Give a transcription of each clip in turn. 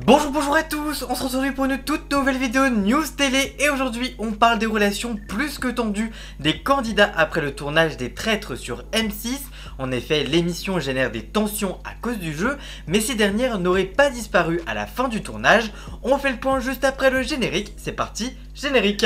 Bonjour à tous, on se retrouve pour une toute nouvelle vidéo news télé et aujourd'hui on parle des relations plus que tendues des candidats après le tournage des Traîtres sur M6. En effet, l'émission génère des tensions à cause du jeu, mais ces dernières n'auraient pas disparu à la fin du tournage. On fait le point juste après le générique, c'est parti, générique.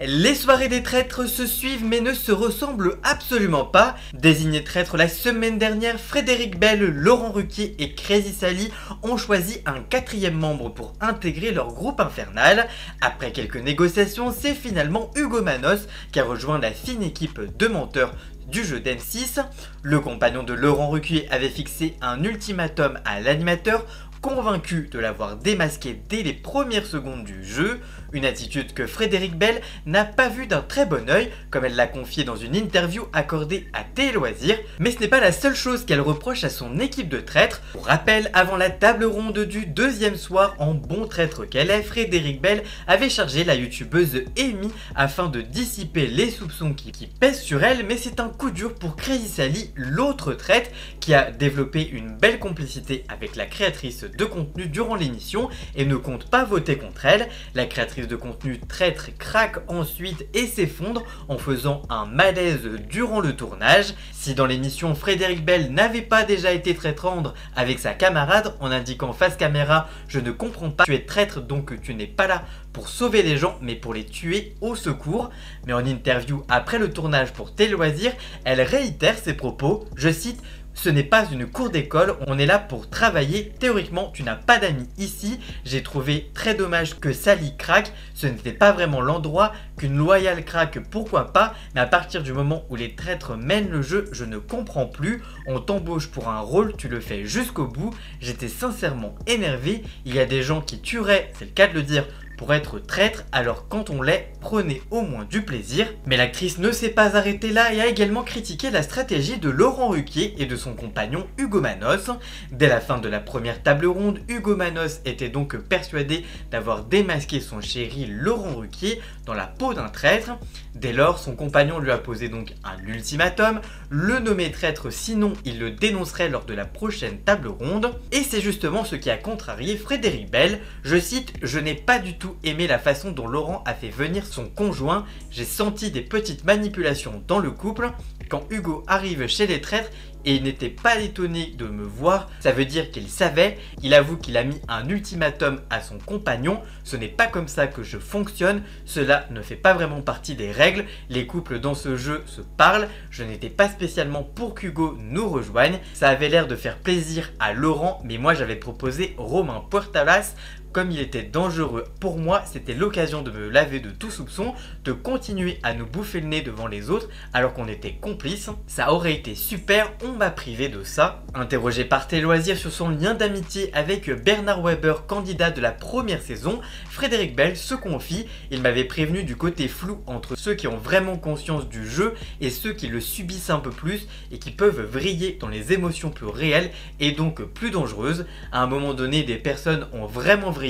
Les soirées des traîtres se suivent mais ne se ressemblent absolument pas. Désignés traîtres la semaine dernière, Frédéric Bell, Laurent Ruquier et Crazy Sally ont choisi un quatrième membre pour intégrer leur groupe infernal. Après quelques négociations, c'est finalement Hugo Manos qui a rejoint la fine équipe de menteurs du jeu d'M6. Le compagnon de Laurent Ruquier avait fixé un ultimatum à l'animateur, convaincu de l'avoir démasqué dès les premières secondes du jeu, une attitude que Frédéric Bell n'a pas vue d'un très bon œil, comme elle l'a confié dans une interview accordée à Télé Loisirs, mais ce n'est pas la seule chose qu'elle reproche à son équipe de traîtres. Pour rappel, avant la table ronde du deuxième soir, en bon traître qu'elle est, Frédéric Bell avait chargé la youtubeuse Amy afin de dissiper les soupçons qui pèsent sur elle, mais c'est un coup dur pour Crazy Sally, l'autre traître, qui a développé une belle complicité avec la créatrice de contenu durant l'émission et ne compte pas voter contre elle. La créatrice de contenu traître craque ensuite et s'effondre en faisant un malaise durant le tournage. Si dans l'émission Frédéric Bell n'avait pas déjà été très tendre avec sa camarade en indiquant face caméra « Je ne comprends pas, tu es traître donc tu n'es pas là pour sauver les gens mais pour les tuer au secours », mais en interview après le tournage pour Télé Loisirs, elle réitère ses propos, je cite: ce n'est pas une cour d'école, on est là pour travailler. Théoriquement, tu n'as pas d'amis ici. J'ai trouvé très dommage que Sally craque. Ce n'était pas vraiment l'endroit. Qu'une loyale craque, pourquoi pas. Mais à partir du moment où les traîtres mènent le jeu, je ne comprends plus. On t'embauche pour un rôle, tu le fais jusqu'au bout. J'étais sincèrement énervé. Il y a des gens qui tueraient, c'est le cas de le dire, pour être traître, alors quand on l'est, prenez au moins du plaisir. Mais l'actrice ne s'est pas arrêtée là et a également critiqué la stratégie de Laurent Ruquier et de son compagnon Hugo Manos. Dès la fin de la première table ronde, Hugo Manos était donc persuadé d'avoir démasqué son chéri Laurent Ruquier dans la peau d'un traître. Dès lors, son compagnon lui a posé donc un ultimatum, le nommer traître sinon il le dénoncerait lors de la prochaine table ronde. Et c'est justement ce qui a contrarié Frédéric Bell. Je cite: je n'ai pas du tout aimé la façon dont Laurent a fait venir son conjoint, j'ai senti des petites manipulations dans le couple. Quand Hugo arrive chez les traîtres et il n'était pas étonné de me voir, ça veut dire qu'il savait. Il avoue qu'il a mis un ultimatum à son compagnon. Ce n'est pas comme ça que je fonctionne, cela ne fait pas vraiment partie des règles. Les couples dans ce jeu se parlent. Je n'étais pas spécialement pour qu'Hugo nous rejoigne. Ça avait l'air de faire plaisir à Laurent, mais moi j'avais proposé Romain Puertalas. Comme il était dangereux pour moi, c'était l'occasion de me laver de tout soupçon, de continuer à nous bouffer le nez devant les autres alors qu'on était complices. Ça aurait été super, on m'a privé de ça. Interrogé par Télé Loisirs sur son lien d'amitié avec Bernard Weber, candidat de la première saison, Frédéric Bell se confie: il m'avait prévenu du côté flou entre ceux qui ont vraiment conscience du jeu et ceux qui le subissent un peu plus et qui peuvent vriller dans les émotions plus réelles et donc plus dangereuses. À un moment donné, des personnes ont vraiment vrillé.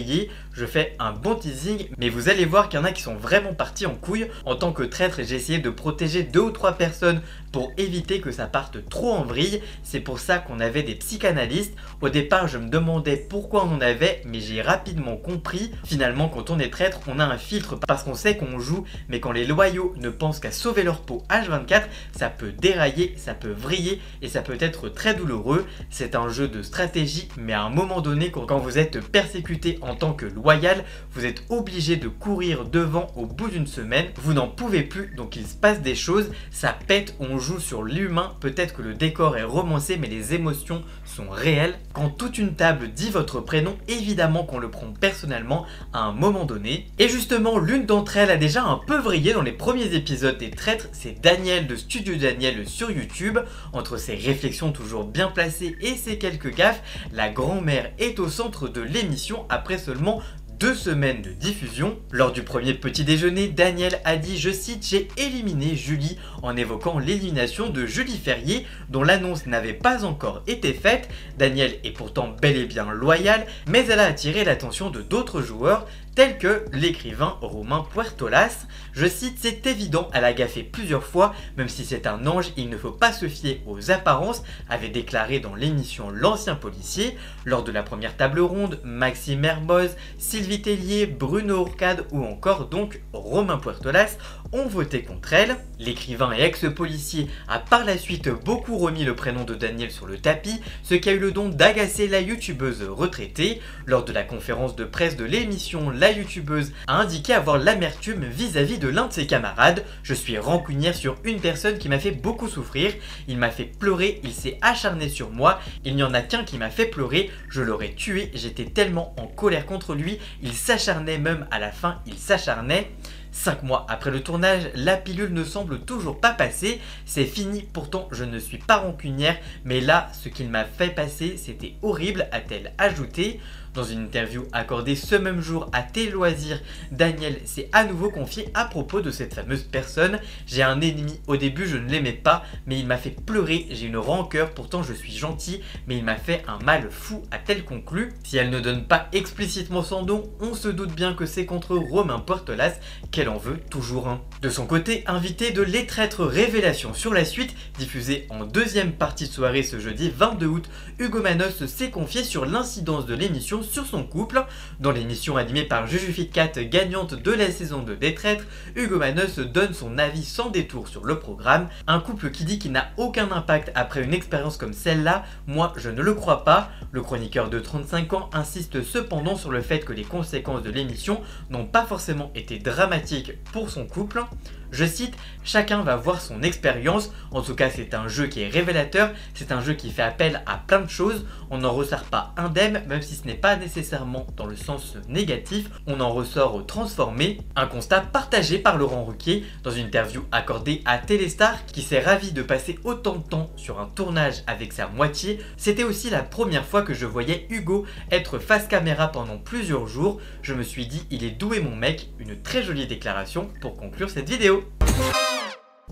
Je fais un bon teasing, mais vous allez voir qu'il y en a qui sont vraiment partis en couille. En tant que traître, j'ai essayé de protéger 2 ou 3 personnes pour éviter que ça parte trop en vrille. C'est pour ça qu'on avait des psychanalystes. Au départ, je me demandais pourquoi on en avait, mais j'ai rapidement compris. Finalement, quand on est traître, on a un filtre parce qu'on sait qu'on joue, mais quand les loyaux ne pensent qu'à sauver leur peau H24, ça peut dérailler, ça peut vriller et ça peut être très douloureux. C'est un jeu de stratégie, mais à un moment donné, quand vous êtes persécuté en tant que loyal, vous êtes obligé de courir devant au bout d'une semaine. Vous n'en pouvez plus, donc il se passe des choses, ça pète, on joue sur l'humain. Peut-être que le décor est romancé, mais les émotions sont réelles. Quand toute une table dit votre prénom, évidemment qu'on le prend personnellement à un moment donné. Et justement, l'une d'entre elles a déjà un peu vrillé dans les premiers épisodes des Traîtres, c'est Daniel de Studio Daniel sur YouTube. Entre ses réflexions toujours bien placées et ses quelques gaffes, la grand-mère est au centre de l'émission après seulement 2 semaines de diffusion. Lors du premier petit déjeuner, Daniel a dit, je cite, « J'ai éliminé Julie » en évoquant l'élimination de Julie Ferrier dont l'annonce n'avait pas encore été faite. Daniel est pourtant bel et bien loyal, mais elle a attiré l'attention de d'autres joueurs tels que l'écrivain Romain Puertolas. Je cite, « C'est évident, elle a gaffé plusieurs fois, même si c'est un ange, il ne faut pas se fier aux apparences », avait déclaré dans l'émission l'ancien policier. Lors de la première table ronde, Maxime Herboz, Sylvie Tellier, Bruno Ourcade ou encore donc Romain Puertolas ont voté contre elle. L'écrivain et ex-policier a par la suite beaucoup remis le prénom de Daniel sur le tapis, ce qui a eu le don d'agacer la youtubeuse retraitée. Lors de la conférence de presse de l'émission, la youtubeuse a indiqué avoir l'amertume vis-à-vis de l'un de ses camarades. « Je suis rancunière sur une personne qui m'a fait beaucoup souffrir. Il m'a fait pleurer, il s'est acharné sur moi. Il n'y en a qu'un qui m'a fait pleurer. Je l'aurais tué, j'étais tellement en colère contre lui. Il s'acharnait même à la fin, il s'acharnait. » 5 mois après le tournage, la pilule ne semble toujours pas passer. C'est fini, pourtant je ne suis pas rancunière, mais là, ce qu'il m'a fait passer, c'était horrible, a-t-elle ajouté. Dans une interview accordée ce même jour à Téléloisirs, Daniel s'est à nouveau confié à propos de cette fameuse personne. « J'ai un ennemi, au début je ne l'aimais pas, mais il m'a fait pleurer, j'ai une rancœur, pourtant je suis gentil, mais il m'a fait un mal fou », a-t-elle conclu. Si elle ne donne pas explicitement son nom, on se doute bien que c'est contre Romain Puertolas qu'elle en veut toujours un. De son côté, invité de Les Traîtres Révélation sur la suite, diffusé en deuxième partie de soirée ce jeudi 22 août, Hugo Manos s'est confié sur l'incidence de l'émission sur son couple. Dans l'émission animée par Jujuficat, gagnante de la saison 2 des Traîtres, Hugo Manos donne son avis sans détour sur le programme. Un couple qui dit qu'il n'a aucun impact après une expérience comme celle-là, moi je ne le crois pas. Le chroniqueur de 35 ans insiste cependant sur le fait que les conséquences de l'émission n'ont pas forcément été dramatiques pour son couple. Je cite, « Chacun va voir son expérience, en tout cas c'est un jeu qui est révélateur, c'est un jeu qui fait appel à plein de choses, on n'en ressort pas indemne, même si ce n'est pas nécessairement dans le sens négatif, on en ressort transformé. » Un constat partagé par Laurent Ruquier dans une interview accordée à Téléstar qui s'est ravi de passer autant de temps sur un tournage avec sa moitié. C'était aussi la première fois que je voyais Hugo être face caméra pendant plusieurs jours. Je me suis dit, il est doué mon mec, une très jolie déclaration pour conclure cette vidéo.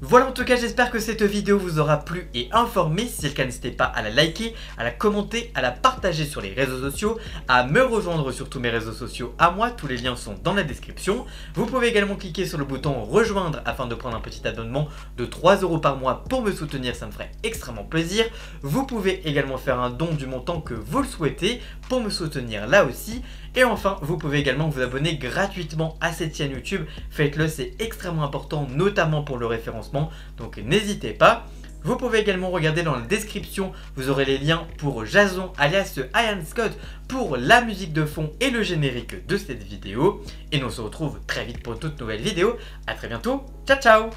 Voilà, en tout cas j'espère que cette vidéo vous aura plu et informé. Si c'est le cas, n'hésitez pas à la liker, à la commenter, à la partager sur les réseaux sociaux, à me rejoindre sur tous mes réseaux sociaux à moi, tous les liens sont dans la description. Vous pouvez également cliquer sur le bouton rejoindre afin de prendre un petit abonnement de 3 € par mois pour me soutenir, ça me ferait extrêmement plaisir. Vous pouvez également faire un don du montant que vous le souhaitez pour me soutenir là aussi. Et enfin, vous pouvez également vous abonner gratuitement à cette chaîne YouTube. Faites-le, c'est extrêmement important, notamment pour le référencement, donc n'hésitez pas. Vous pouvez également regarder dans la description, vous aurez les liens pour Jason alias Ian Scott pour la musique de fond et le générique de cette vidéo. Et nous on se retrouve très vite pour une toute nouvelle vidéo. A très bientôt, ciao ciao.